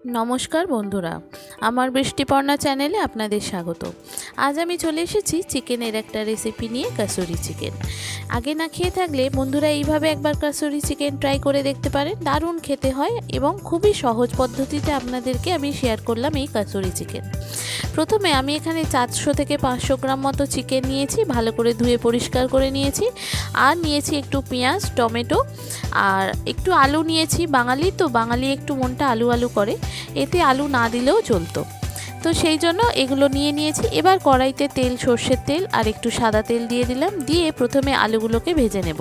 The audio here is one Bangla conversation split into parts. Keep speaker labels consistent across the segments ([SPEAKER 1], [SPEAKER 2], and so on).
[SPEAKER 1] নমস্কার বন্ধুরা, আমার বৃষ্টিপর্ণা চ্যানেলে আপনাদের স্বাগত। আজ আমি চলে এসেছি চিকেনের একটা রেসিপি নিয়ে, কাসুরি চিকেন। আগে না খেয়ে থাকলে বন্ধুরা এইভাবে একবার কাসুরি চিকেন ট্রাই করে দেখতে পারেন, দারুণ খেতে হয় এবং খুবই সহজ পদ্ধতিতে আপনাদেরকে আমি শেয়ার করলাম এই কাসুরি চিকেন। প্রথমে আমি এখানে 400 থেকে 500 গ্রাম মতো চিকেন নিয়েছি, ভালো করে ধুয়ে পরিষ্কার করে নিয়েছি। আর নিয়েছি একটু পেঁয়াজ, টমেটো আর একটু আলু নিয়েছি। বাঙালি একটু মনটা আলু আলু করে, এতে আলু না দিলেও চলতো, তো সেই জন্য এগুলো নিয়েছি। এবার কড়াইতে তেল, সর্ষের তেল আর একটু সাদা তেল দিয়ে দিলাম। দিয়ে প্রথমে আলুগুলোকে ভেজে নেব।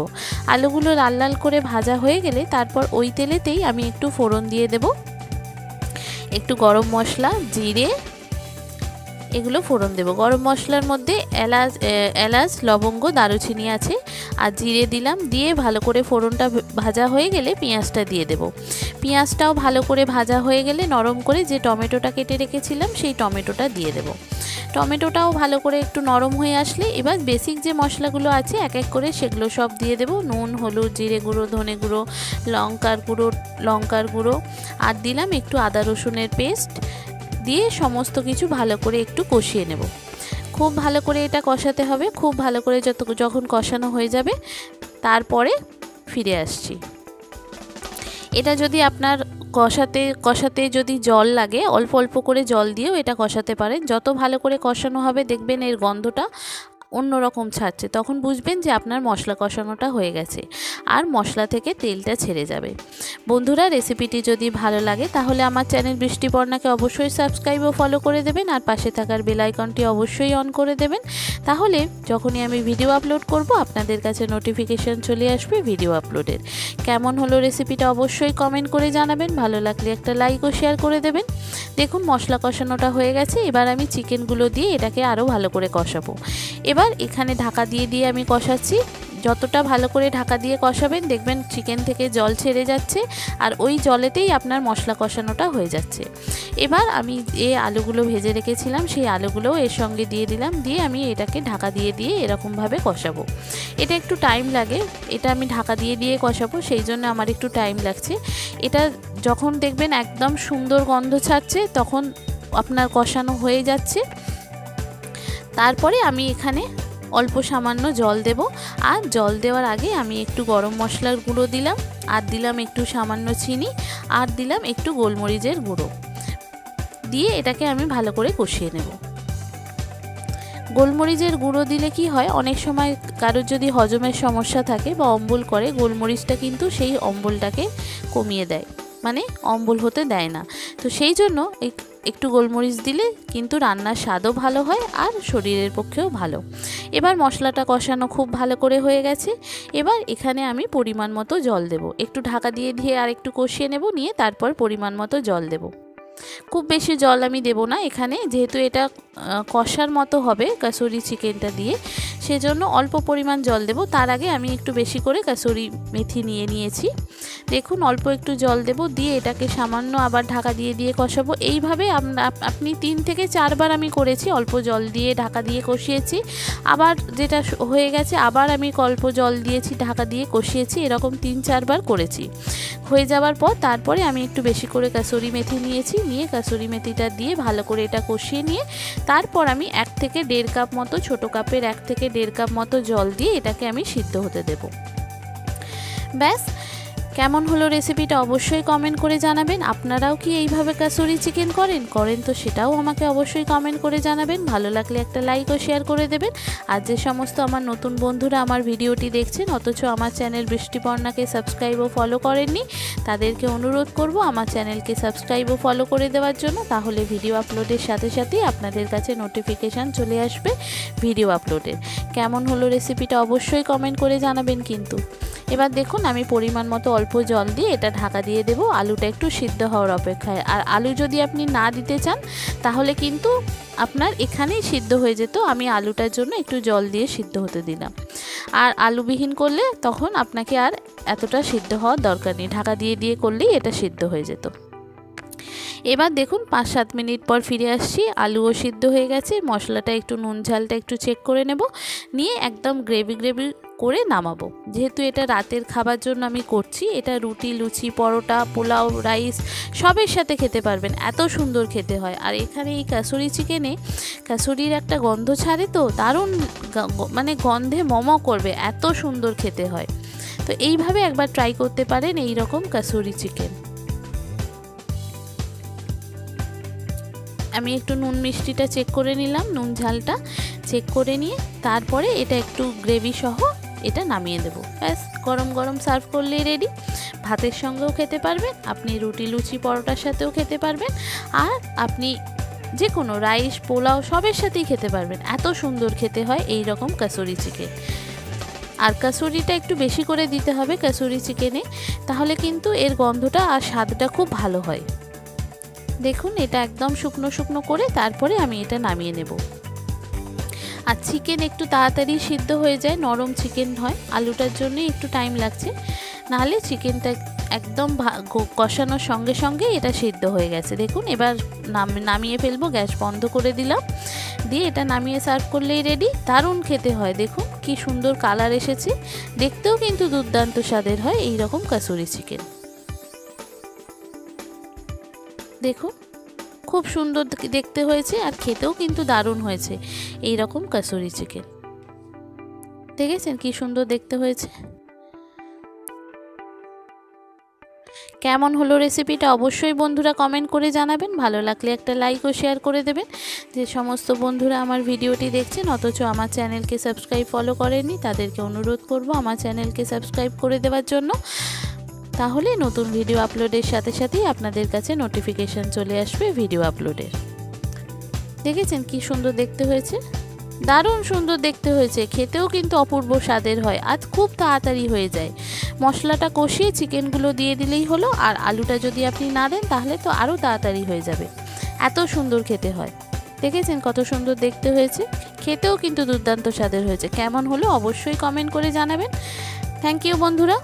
[SPEAKER 1] আলুগুলো লাল লাল করে ভাজা হয়ে গেলে তারপর ওই তেলেতেই আমি একটু ফোড়ন দিয়ে দেব। একটু গরম মশলা, জিরে, এগুলো ফোড়ন দেব। গরম মশলার মধ্যে এলাচ, লবঙ্গ, দারুচিনি আছে আর জিরে দিলাম। দিয়ে ভালো করে ফোড়নটা ভাজা হয়ে গেলে পেঁয়াজটা দিয়ে দেব। পেঁয়াজটাও ভালো করে ভাজা হয়ে গেলে নরম করে যে টমেটোটা কেটে রেখেছিলাম সেই টমেটোটা দিয়ে দেব। টমেটোটাও ভালো করে একটু নরম হয়ে আসলে এবার বেসিক যে মশলাগুলো আছে এক এক করে সেগুলো সব দিয়ে দেব। নুন, হলুদ, জিরে গুঁড়ো, ধনে গুঁড়ো, লঙ্কার গুঁড়ো আর দিলাম একটু আদা রসুনের পেস্ট দিয়ে সমস্ত কিছু ভালো করে একটু কষিয়ে নেব। খুব ভালো করে এটা কষাতে হবে। খুব ভালো করে যখন কষানো হয়ে যাবে তারপরে ফিরে আসছি। এটা যদি আপনার কষাতে যদি জল লাগে, অল্প অল্প করে জল দিয়েও এটা কষাতে পারেন। যত ভালো করে কষানো হবে দেখবেন এর গন্ধটা অন্যরকম ছাড়ছে, তখন বুঝবেন যে আপনার মশলা কষানোটা হয়ে গেছে আর মশলা থেকে তেলটা ছেড়ে যাবে। বন্ধুরা, রেসিপিটি যদি ভালো লাগে তাহলে আমার চ্যানেল বৃষ্টিপর্ণাকে অবশ্যই সাবস্ক্রাইব ও ফলো করে দেবেন আর পাশে থাকার বেল আইকনটি অবশ্যই অন করে দেবেন। তাহলে যখনই আমি ভিডিও আপলোড করব আপনাদের কাছে নোটিফিকেশন চলে আসবে ভিডিও আপলোডের। কেমন হলো রেসিপিটা অবশ্যই কমেন্ট করে জানাবেন। ভালো লাগলে একটা লাইক ও শেয়ার করে দেবেন। দেখুন মশলা কষানোটা হয়ে গেছে। এবার আমি চিকেনগুলো দিয়ে এটাকে আরও ভালো করে কষাবো। এবার এখানে ঢাকা দিয়ে আমি কষাচ্ছি। যতটা ভালো করে ঢাকা দিয়ে কষাবেন দেখবেন চিকেন থেকে জল ছেড়ে যাচ্ছে আর ওই জলেতেই আপনার মশলা কষানোটা হয়ে যাচ্ছে। এবার আমি যে আলুগুলো ভেজে রেখেছিলাম সেই আলুগুলোও এর সঙ্গে দিয়ে দিলাম। দিয়ে আমি এটাকে ঢাকা দিয়ে এরকমভাবে কষাবো। এটা একটু টাইম লাগে, এটা আমি ঢাকা দিয়ে কষাবো, সেই জন্য আমার একটু টাইম লাগছে। এটা যখন দেখবেন একদম সুন্দর গন্ধ ছাড়ছে তখন আপনার কষানো হয়ে যাচ্ছে। তারপরে আমি এখানে অল্প সামান্য জল দেব। আর জল দেওয়ার আগে আমি একটু গরম মশলার গুঁড়ো দিলাম আর দিলাম একটু সামান্য চিনি আর দিলাম একটু গোলমরিচের গুঁড়ো দিয়ে এটাকে আমি ভালো করে কষিয়ে নেব। গোলমরিচের গুঁড়ো দিলে কি হয়, অনেক সময় কারোর যদি হজমের সমস্যা থাকে বা অম্বল করে, গোলমরিচটা কিন্তু সেই অম্বলটাকে কমিয়ে দেয়, মানে অম্বল হতে দেয় না। তো সেই জন্য একটু গোলমরিচ দিলে কিন্তু রান্নার স্বাদও ভালো হয় আর শরীরের পক্ষেও ভালো। এবার মশলাটা কষানো খুব ভালো করে হয়ে গেছে। এবার এখানে আমি পরিমাণ মতো জল দেব। একটু ঢাকা দিয়ে আর একটু কষিয়ে নেব, নিয়ে তারপর পরিমাণ মতো জল দেব। খুব বেশি জল আমি দেব না এখানে, যেহেতু এটা কষার মতো হবে কাসুরি চিকেনটা দিয়ে, সেজন্য অল্প পরিমাণ জল দেব। তার আগে আমি একটু বেশি করে কাসুরি মেথি নিয়েছি। দেখুন অল্প একটু জল দেব, দিয়ে এটাকে সামান্য আবার ঢাকা দিয়ে কষাবো। এইভাবে আপনি 3 থেকে 4 বার আমি করেছি, অল্প জল দিয়ে ঢাকা দিয়ে কষিয়েছি। আবার যেটা হয়ে গেছে আবার আমি অল্প জল দিয়েছি, ঢাকা দিয়ে কষিয়েছি, এরকম 3-4 বার করেছি। হয়ে যাওয়ার পর তারপরে আমি একটু বেশি করে কাসুরি মেথি নিয়ে কাসুরি মেথিটা দিয়ে ভালো করে এটা কষিয়ে নিয়ে তারপর আমি 1 থেকে 1.5 কাপ মতো, ছোটো কাপের 1 থেকে 1.5 কাপ মতো জল দিয়ে এটাকে আমি সিদ্ধ হতে দেব। ব্যাস, কেমন হলো রেসিপিটা অবশ্যই কমেন্ট করে জানাবেন। আপনারাও কি এইভাবে কাসুরি চিকেন করেন তো সেটাও আমাকে অবশ্যই কমেন্ট করে জানাবেন। ভালো লাগলে একটা লাইক ও শেয়ার করে দেবেন। আর যে সমস্ত আমার নতুন বন্ধুরা আমার ভিডিওটি দেখছেন অথচ আমার চ্যানেল বৃষ্টিপর্ণাকে সাবস্ক্রাইব ও ফলো করেননি, তাদেরকে অনুরোধ করব আমার চ্যানেলকে সাবস্ক্রাইব ও ফলো করে দেওয়ার জন্য। তাহলে ভিডিও আপলোডের সাথে সাথেই আপনাদের কাছে নোটিফিকেশান চলে আসবে ভিডিও আপলোডের। কেমন হলো রেসিপিটা অবশ্যই কমেন্ট করে জানাবেন কিন্তু। এবার দেখুন আমি পরিমাণ মতো অল্প জল দিয়ে এটা ঢাকা দিয়ে দেব, আলুটা একটু সিদ্ধ হওয়ার অপেক্ষায়। আর আলু যদি আপনি না দিতে চান তাহলে কিন্তু আপনার এখানেই সিদ্ধ হয়ে যেত। আমি আলুটার জন্য একটু জল দিয়ে সিদ্ধ হতে দিলাম। আর আলুবিহীন করলে তখন আপনাকে আর এতটা সিদ্ধ হওয়ার দরকার নেই, ঢাকা দিয়ে করলেই এটা সিদ্ধ হয়ে যেত। এবার দেখুন 5-7 মিনিট পর ফিরে আসছি, আলুও সিদ্ধ হয়ে গেছে। মশলাটা একটু নুন ঝালটা একটু চেক করে নেব, নিয়ে একদম গ্রেভি করে নামাবো। যেহেতু এটা রাতের খাবার জন্য আমি করছি, এটা রুটি, লুচি, পরোটা, পোলাও, রাইস সবের সাথে খেতে পারবেন, এত সুন্দর খেতে হয়। আর এখানে এই কাসুরি চিকেনে কাসুরির একটা গন্ধ ছাড়ে, তো দারুণ মানে গন্ধে মমো করবে, এত সুন্দর খেতে হয়। তো এইভাবে একবার ট্রাই করতে পারেন এই রকম কাসুরি চিকেন। আমি একটু নুন মিষ্টিটা চেক করে নিলাম, নুন ঝালটা চেক করে নিয়ে তারপরে এটা একটু গ্রেভি সহ এটা নামিয়ে দেবো। ব্যাস, গরম গরম সার্ভ করলেই রেডি। ভাতের সঙ্গেও খেতে পারবেন, আপনি রুটি, লুচি, পরোটার সাথেও খেতে পারবেন, আর আপনি যে কোনো রাইস, পোলাও সবের সাথেই খেতে পারবেন, এত সুন্দর খেতে হয় এই রকম কাসুরি চিকেন। আর কাসুরিটা একটু বেশি করে দিতে হবে কাসুরি চিকেনে, তাহলে কিন্তু এর গন্ধটা আর স্বাদটা খুব ভালো হয়। দেখুন এটা একদম শুকনো শুকনো করে তারপরে আমি এটা নামিয়ে নেব। আর চিকেন একটু তাড়াতাড়ি সিদ্ধ হয়ে যায়, নরম চিকেন হয়, আলুটার জন্য একটু টাইম লাগছে, নাহলে চিকেনটা একদম কষানোর সঙ্গে সঙ্গে এটা সিদ্ধ হয়ে গেছে। দেখুন এবার নামিয়ে ফেলবো, গ্যাস বন্ধ করে দিলাম, দিয়ে এটা নামিয়ে সার্ভ করলেই রেডি। দারুণ খেতে হয়, দেখুন কি সুন্দর কালার এসেছে, দেখতেও কিন্তু দুর্দান্ত স্বাদের হয় এই রকম কাসুরি চিকেন। দেখুন খুব সুন্দর দেখতে হয়েছে আর খেতেও কিন্তু দারুণ হয়েছে এই রকম কাসুরি চিকেন। দেখেছেন কি সুন্দর দেখতে হয়েছে। কেমন হলো রেসিপিটা অবশ্যই বন্ধুরা কমেন্ট করে জানাবেন, ভালো লাগলে একটা লাইক ও শেয়ার করে দেবেন। যে সমস্ত বন্ধুরা আমার ভিডিওটি দেখছেন অথচ আমার চ্যানেলকে সাবস্ক্রাইব ফলো করেননি, তাদেরকে অনুরোধ করব আমার চ্যানেলকে সাবস্ক্রাইব করে দেওয়ার জন্য, তাহলে নতুন ভিডিও আপলোডের সাথে সাথেই আপনাদের কাছে নোটিফিকেশান চলে আসবে ভিডিও আপলোডের। দেখেছেন কি সুন্দর দেখতে হয়েছে, দারুণ সুন্দর দেখতে হয়েছে, খেতেও কিন্তু অপূর্ব স্বাদের হয়, আজ খুব তাড়াতাড়ি হয়ে যায়। মশলাটা কষিয়ে চিকেনগুলো দিয়ে দিলেই হলো, আর আলুটা যদি আপনি না দেন তাহলে তো আরও তাড়াতাড়ি হয়ে যাবে, এত সুন্দর খেতে হয়। দেখেছেন কত সুন্দর দেখতে হয়েছে, খেতেও কিন্তু দুর্দান্ত স্বাদের হয়েছে। কেমন হলো অবশ্যই কমেন্ট করে জানাবেন। থ্যাংক ইউ বন্ধুরা।